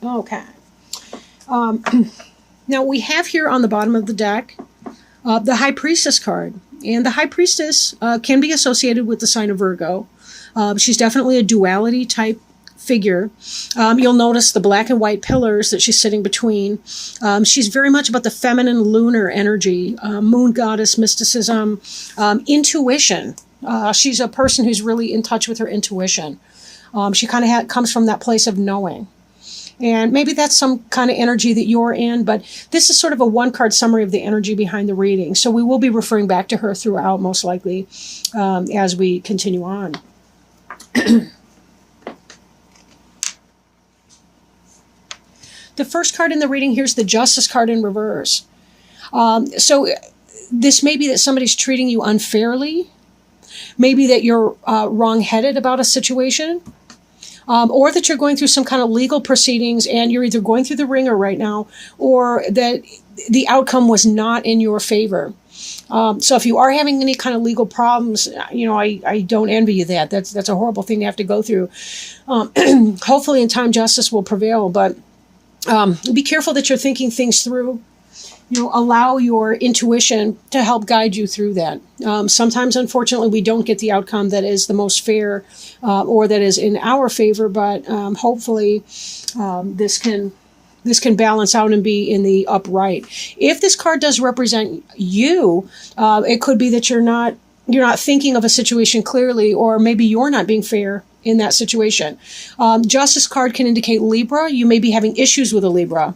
Okay. Um, Now we have here on the bottom of the deck the High Priestess card. And the High Priestess can be associated with the sign of Virgo. She's definitely a duality type figure. You'll notice the black and white pillars that she's sitting between. She's very much about the feminine lunar energy, moon goddess, mysticism, intuition. She's a person who's really in touch with her intuition. She kind of comes from that place of knowing. And maybe that's some kind of energy that you're in, but this is sort of a one-card summary of the energy behind the reading. So we will be referring back to her throughout, most likely, as we continue on. The first card in the reading, here's the Justice card in reverse. So this may be that somebody's treating you unfairly. Maybe that you're wrong-headed about a situation. Or that you're going through some kind of legal proceedings and you're either going through the ringer right now or that the outcome was not in your favor. So if you are having any kind of legal problems, I don't envy you that. That's a horrible thing to have to go through. Hopefully in time justice will prevail, but be careful that you're thinking things through. Allow your intuition to help guide you through that. Sometimes, unfortunately, we don't get the outcome that is the most fair or that is in our favor, but hopefully this can balance out and be in the upright. If this card does represent you, it could be that you're not thinking of a situation clearly, or maybe you're not being fair in that situation. Justice card can indicate Libra. You may be having issues with a Libra.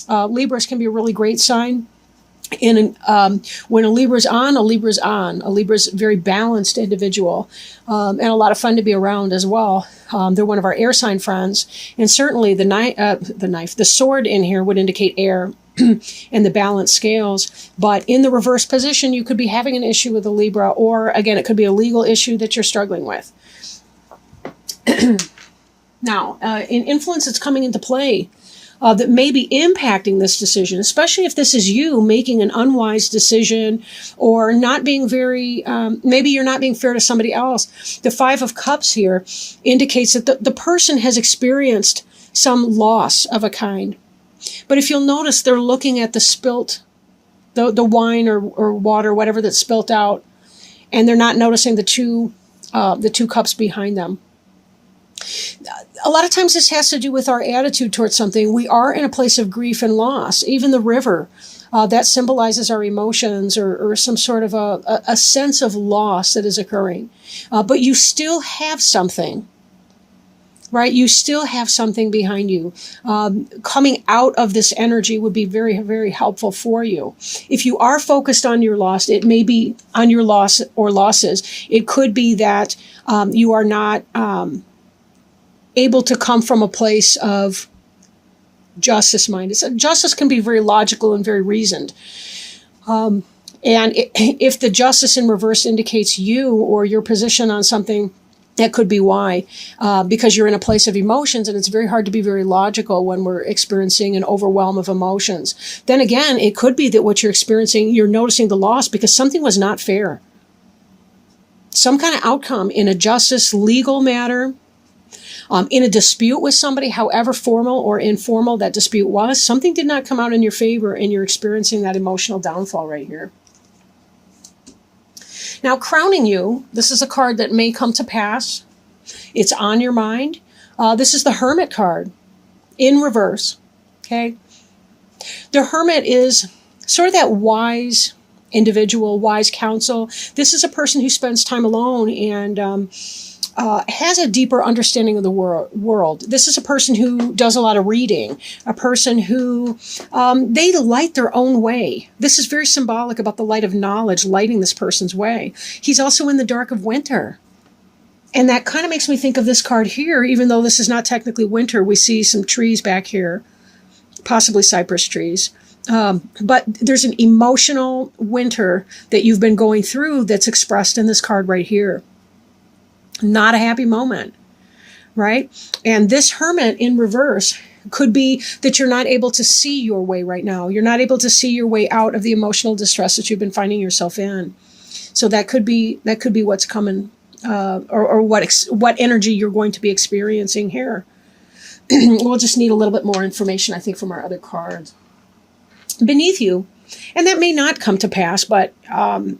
Libras can be a really great sign. And when a Libra's on, a Libra's on. A Libra's a very balanced individual and a lot of fun to be around as well. They're one of our air sign friends. And certainly the sword in here would indicate air and the balanced scales. But in the reverse position, you could be having an issue with a Libra, or again, it could be a legal issue that you're struggling with. Now, in influence that's coming into play that may be impacting this decision, especially if this is you making an unwise decision or not being maybe you're not being fair to somebody else. The Five of Cups here indicates that the person has experienced some loss of a kind. But if you'll notice, they're looking at the wine or water, whatever that's spilt out, and they're not noticing the two cups behind them. A lot of times this has to do with our attitude towards something. We are in a place of grief and loss. Even the river, that symbolizes our emotions or some sort of a sense of loss that is occurring. But you still have something, right? You still have something behind you. Coming out of this energy would be very, very helpful for you. If you are focused on your loss, it may be on your loss or losses. It could be that you are not able to come from a place of justice mind. Justice can be very logical and very reasoned. And if the justice in reverse indicates you or your position on something, that could be why, because you're in a place of emotions, and it's very hard to be very logical when we're experiencing an overwhelm of emotions. Then again, it could be that what you're experiencing, you're noticing the loss because something was not fair. Some kind of outcome in a justice legal matter, in a dispute with somebody, however formal or informal that dispute was, something did not come out in your favor and you're experiencing that emotional downfall right here. Now, crowning you, this is a card that may come to pass. It's on your mind. This is the Hermit card in reverse. Okay. The Hermit is sort of that wise individual, wise counsel. This is a person who spends time alone and has a deeper understanding of the world. This is a person who does a lot of reading, a person who, they light their own way. This is very symbolic about the light of knowledge lighting this person's way. He's also in the dark of winter. And that kind of makes me think of this card here, even though this is not technically winter. We see some trees back here, possibly cypress trees. But there's an emotional winter that you've been going through that's expressed in this card right here. Not a happy moment, right? And this Hermit in reverse could be that you're not able to see your way right now. You're not able to see your way out of the emotional distress that you've been finding yourself in. So that could be what's coming, or what energy you're going to be experiencing here. we'll just need a little bit more information, I think, from our other cards. Beneath you, and that may not come to pass, but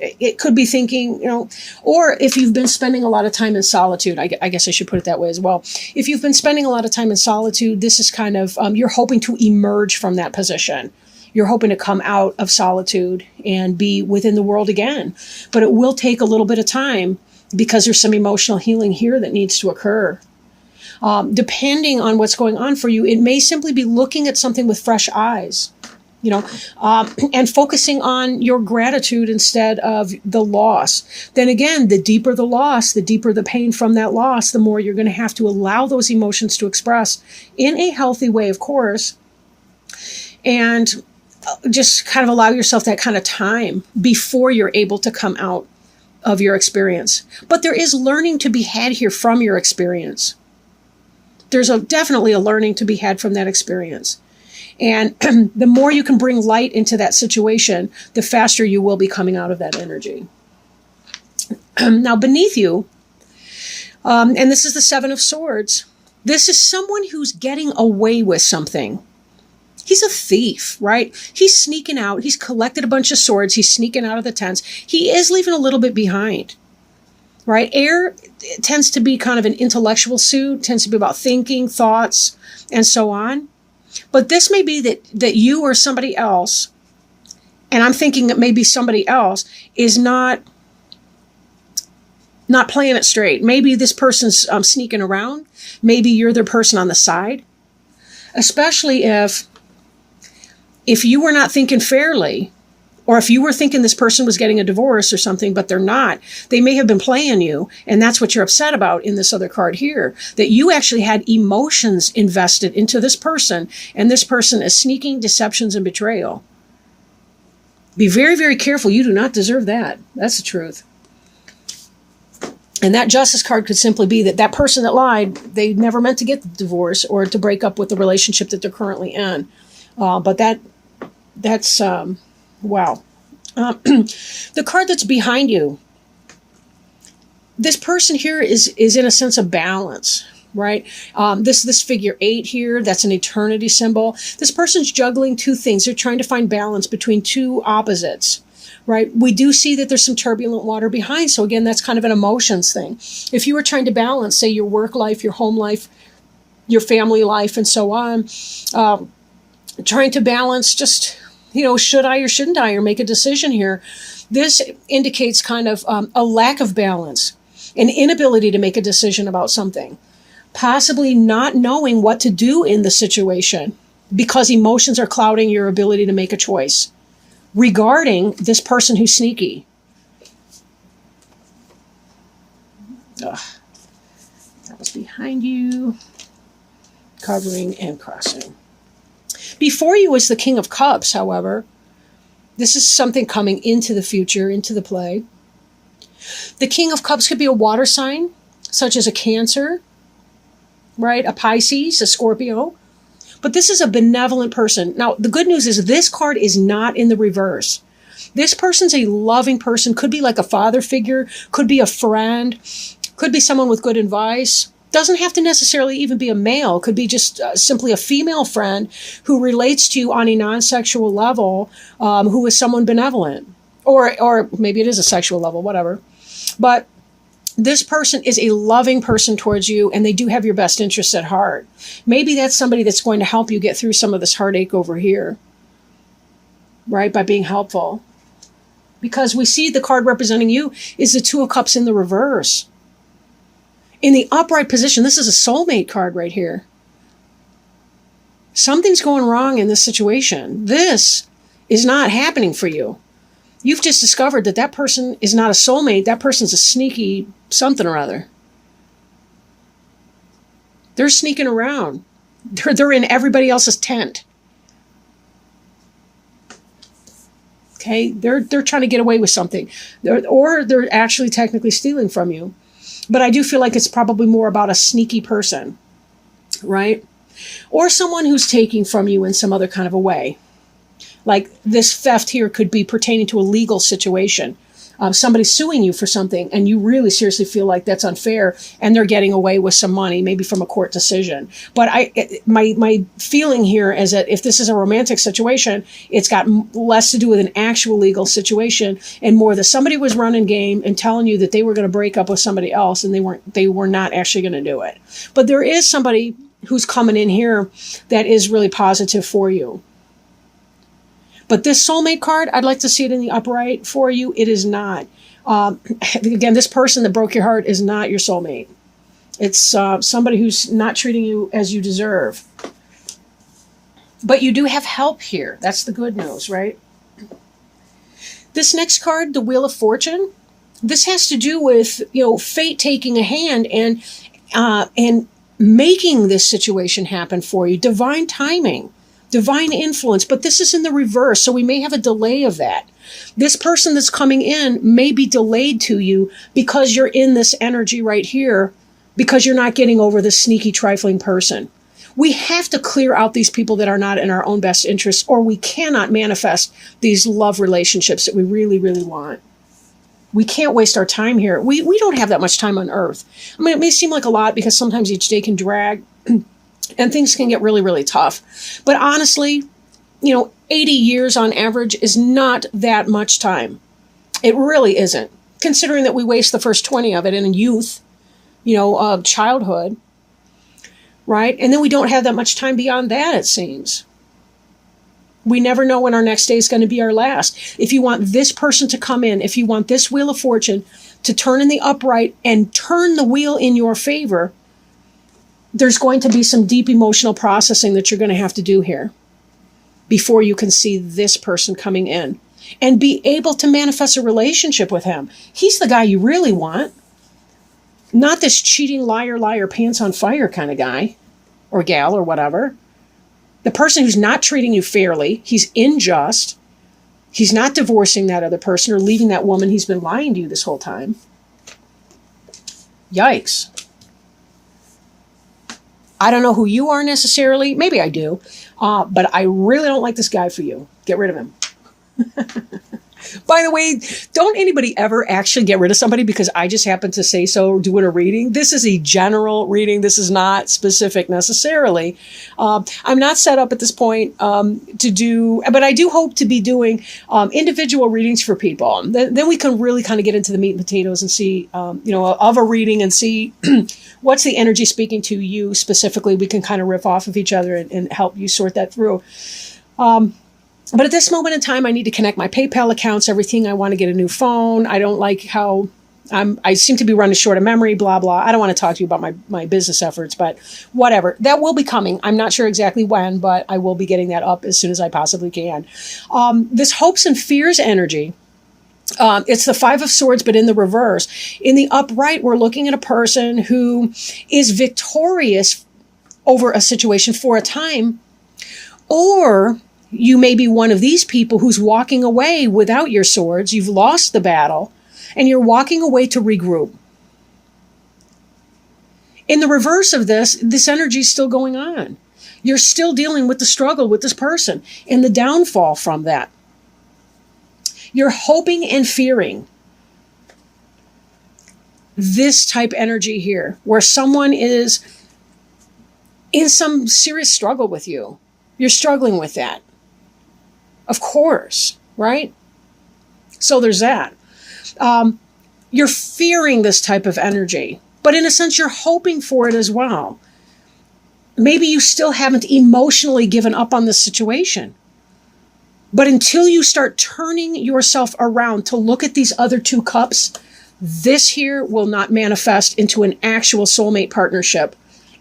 it could be thinking, or if you've been spending a lot of time in solitude, I guess I should put it that way as well. If you've been spending a lot of time in solitude, this is kind of, you're hoping to emerge from that position. You're hoping to come out of solitude and be within the world again. But it will take a little bit of time because there's some emotional healing here that needs to occur. Depending on what's going on for you, it may simply be looking at something with fresh eyes, and focusing on your gratitude instead of the loss. Then again, the deeper the loss, the deeper the pain from that loss, the more you're going to have to allow those emotions to express in a healthy way, of course, and just kind of allow yourself that kind of time before you're able to come out of your experience. But there is learning to be had here from your experience. There's definitely a learning to be had from that experience. And the more you can bring light into that situation, the faster you will be coming out of that energy. Now, beneath you, and this is the Seven of Swords, this is someone who's getting away with something. He's a thief, right? He's sneaking out. He's collected a bunch of swords. He's sneaking out of the tents. He is leaving a little bit behind, right? Air tends to be kind of an intellectual suit, tends to be about thinking, thoughts, and so on. But this may be that you or somebody else, and I'm thinking that maybe somebody else is not playing it straight. Maybe this person's sneaking around. Maybe you're their person on the side. Especially if you were not thinking fairly, or if you were thinking this person was getting a divorce or something, but they're not, they may have been playing you, and that's what you're upset about in this other card here, that you actually had emotions invested into this person, and this person is sneaking, deceptions, and betrayal. Be very, very careful. You do not deserve that. That's the truth. And that Justice card could simply be that person that lied, they never meant to get the divorce or to break up with the relationship that they're currently in. But that's wow. The card that's behind you, this person here is in a sense of balance, right? This figure 8 here, that's an eternity symbol. This person's juggling two things. They're trying to find balance between two opposites, right? We do see that there's some turbulent water behind. So again, that's kind of an emotions thing. If you were trying to balance, say, your work life, your home life, your family life, and so on, trying to balance just, should I or shouldn't I, or make a decision here. This indicates kind of a lack of balance, an inability to make a decision about something, possibly not knowing what to do in the situation because emotions are clouding your ability to make a choice regarding this person who's sneaky. Ugh. That was behind you, covering and crossing. Before you is the King of Cups, however. This is something coming into the future, into the play. The King of Cups could be a water sign, such as a Cancer, right? A Pisces, a Scorpio. But this is a benevolent person. Now, the good news is this card is not in the reverse. This person's a loving person, could be like a father figure, could be a friend, could be someone with good advice. Doesn't have to necessarily even be a male. Could be just simply a female friend who relates to you on a non-sexual level, who is someone benevolent. Or maybe it is a sexual level, whatever. But this person is a loving person towards you, and they do have your best interests at heart. Maybe that's somebody that's going to help you get through some of this heartache over here, right, by being helpful. Because we see the card representing you is the Two of Cups in the reverse. In the upright position, this is a soulmate card right here. Something's going wrong in this situation. This is not happening for you. You've just discovered that person is not a soulmate. That person's a sneaky something or other. They're sneaking around. They're in everybody else's tent. Okay? They're trying to get away with something. Or they're actually technically stealing from you. But I do feel like it's probably more about a sneaky person, right? Or someone who's taking from you in some other kind of a way. Like this theft here could be pertaining to a legal situation. somebody's suing you for something and you really seriously feel like that's unfair and they're getting away with some money, maybe from a court decision. But my feeling here is that if this is a romantic situation, it's got less to do with an actual legal situation and more that somebody was running game and telling you that they were going to break up with somebody else and they were not actually going to do it. But there is somebody who's coming in here that is really positive for you. But this soulmate card, I'd like to see it in the upright for you. It is not. Again, this person that broke your heart is not your soulmate. It's somebody who's not treating you as you deserve. But you do have help here. That's the good news, right? This next card, the Wheel of Fortune, this has to do with, fate taking a hand and making this situation happen for you. Divine timing. Divine influence, but this is in the reverse, so we may have a delay of that. This person that's coming in may be delayed to you because you're in this energy right here, because you're not getting over this sneaky, trifling person. We have to clear out these people that are not in our own best interest, or we cannot manifest these love relationships that we really, really want. We can't waste our time here. We don't have that much time on Earth. I mean, it may seem like a lot because sometimes each day can drag, and things can get really, really tough. But honestly, 80 years on average is not that much time. It really isn't, considering that we waste the first 20 of it in youth, of childhood, right? And then we don't have that much time beyond that, it seems. We never know when our next day is going to be our last. If you want this person to come in, if you want this Wheel of Fortune to turn in the upright and turn the wheel in your favor, there's going to be some deep emotional processing that you're going to have to do here before you can see this person coming in and be able to manifest a relationship with him. He's the guy you really want, not this cheating, liar, pants on fire kind of guy or gal or whatever. The person who's not treating you fairly, he's unjust, he's not divorcing that other person or leaving that woman, he's been lying to you this whole time. Yikes. I don't know who you are necessarily. Maybe I do. But I really don't like this guy for you. Get rid of him. By the way, don't anybody ever actually get rid of somebody because I just happen to say so doing a reading. This is a general reading. This is not specific necessarily. I'm not set up at this point to do, but I do hope to be doing individual readings for people. Then we can really kind of get into the meat and potatoes and see, of a reading and see what's the energy speaking to you specifically. We can kind of riff off of each other and help you sort that through. But at this moment in time, I need to connect my PayPal accounts, everything. I want to get a new phone. I don't like how I seem to be running short of memory, blah, blah. I don't want to talk to you about my business efforts, but whatever. That will be coming. I'm not sure exactly when, but I will be getting that up as soon as I possibly can. This hopes and fears energy, it's the Five of Swords, but in the reverse. In the upright, we're looking at a person who is victorious over a situation for a time, or you may be one of these people who's walking away without your swords. You've lost the battle, and you're walking away to regroup. In the reverse of this energy is still going on. You're still dealing with the struggle with this person and the downfall from that. You're hoping and fearing this type energy here, where someone is in some serious struggle with you. You're struggling with that. Of course, right? So there's that. You're fearing this type of energy, but in a sense, you're hoping for it as well. Maybe you still haven't emotionally given up on this situation. But until you start turning yourself around to look at these other two cups, this here will not manifest into an actual soulmate partnership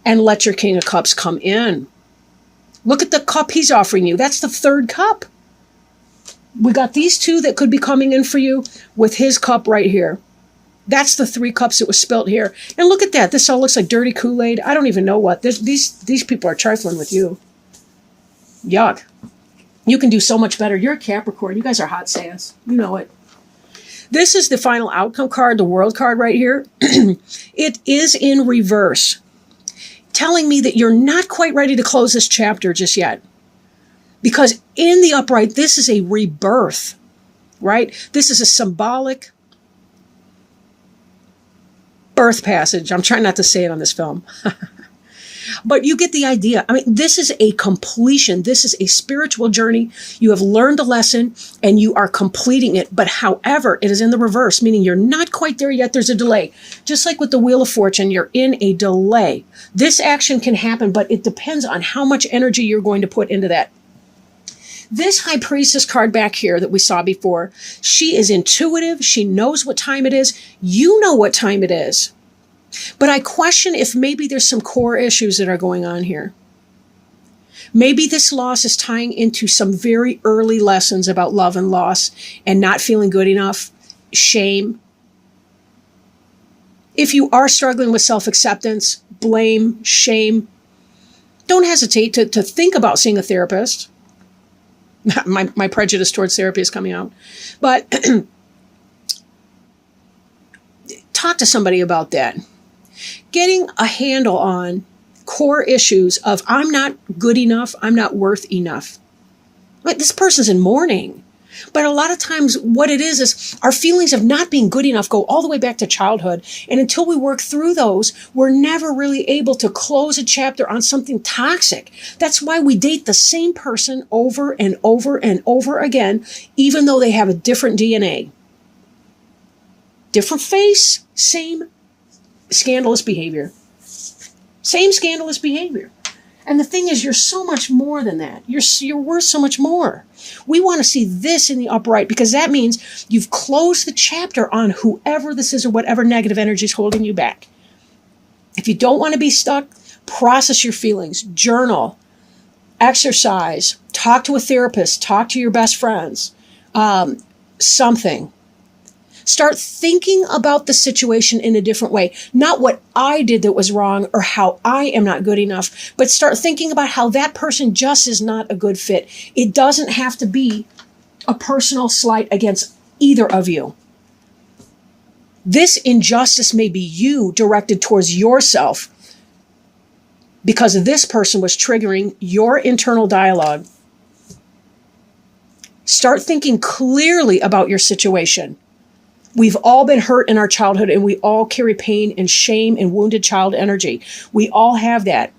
and let your King of Cups come in. Look at the cup he's offering you. That's the third cup. We got these two that could be coming in for you with his cup right here. That's the three cups that was spilt here. And look at that. This all looks like dirty Kool-Aid. I don't even know what. These people are trifling with you. Yuck. You can do so much better. You're a Capricorn. You guys are hot sass. You know it. This is the final outcome card, the World card right here. It is in reverse, telling me that you're not quite ready to close this chapter just yet. Because in the upright, this is a rebirth, right? This is a symbolic birth passage. I'm trying not to say it on this film. But you get the idea. I mean, this is a completion. This is a spiritual journey. You have learned a lesson and you are completing it. But however, it is in the reverse, meaning you're not quite there yet. There's a delay. Just like with the Wheel of Fortune, you're in a delay. This action can happen, but it depends on how much energy you're going to put into that. This High Priestess card back here that we saw before, she is intuitive. She knows what time it is. You know what time it is. But I question if maybe there's some core issues that are going on here. Maybe this loss is tying into some very early lessons about love and loss and not feeling good enough, shame. If you are struggling with self-acceptance, blame, shame, don't hesitate to think about seeing a therapist. My prejudice towards therapy is coming out. But talk to somebody about that. Getting a handle on core issues of I'm not good enough, I'm not worth enough. Like, this person's in mourning. But a lot of times what it is our feelings of not being good enough go all the way back to childhood. And until we work through those, we're never really able to close a chapter on something toxic. That's why we date the same person over and over and over again, even though they have a different DNA. Different face, same scandalous behavior. Same scandalous behavior. And the thing is, you're so much more than that. You're worth so much more. We want to see this in the upright because that means you've closed the chapter on whoever this is or whatever negative energy is holding you back. If you don't want to be stuck, process your feelings, journal, exercise, talk to a therapist, talk to your best friends, something. Start thinking about the situation in a different way. Not what I did that was wrong or how I am not good enough, but start thinking about how that person just is not a good fit. It doesn't have to be a personal slight against either of you. This injustice may be you directed towards yourself because this person was triggering your internal dialogue. Start thinking clearly about your situation. We've all been hurt in our childhood and we all carry pain and shame and wounded child energy. We all have that.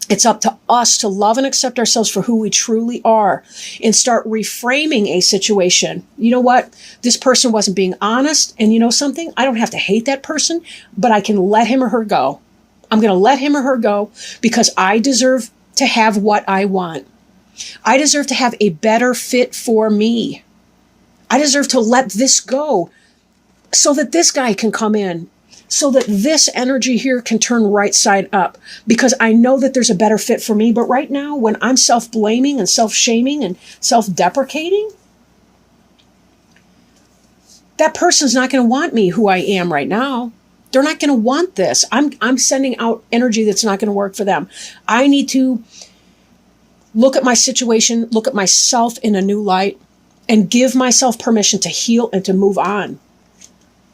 It's up to us to love and accept ourselves for who we truly are and start reframing a situation. You know what? This person wasn't being honest. And you know something? I don't have to hate that person, but I can let him or her go. I'm going to let him or her go because I deserve to have what I want. I deserve to have a better fit for me. I deserve to let this go so that this guy can come in, so that this energy here can turn right side up, because I know that there's a better fit for me. But right now, when I'm self-blaming and self-shaming and self-deprecating, that person's not going to want me who I am right now. They're not going to want this. I'm sending out energy that's not going to work for them. I need to look at my situation, look at myself in a new light, and give myself permission to heal and to move on.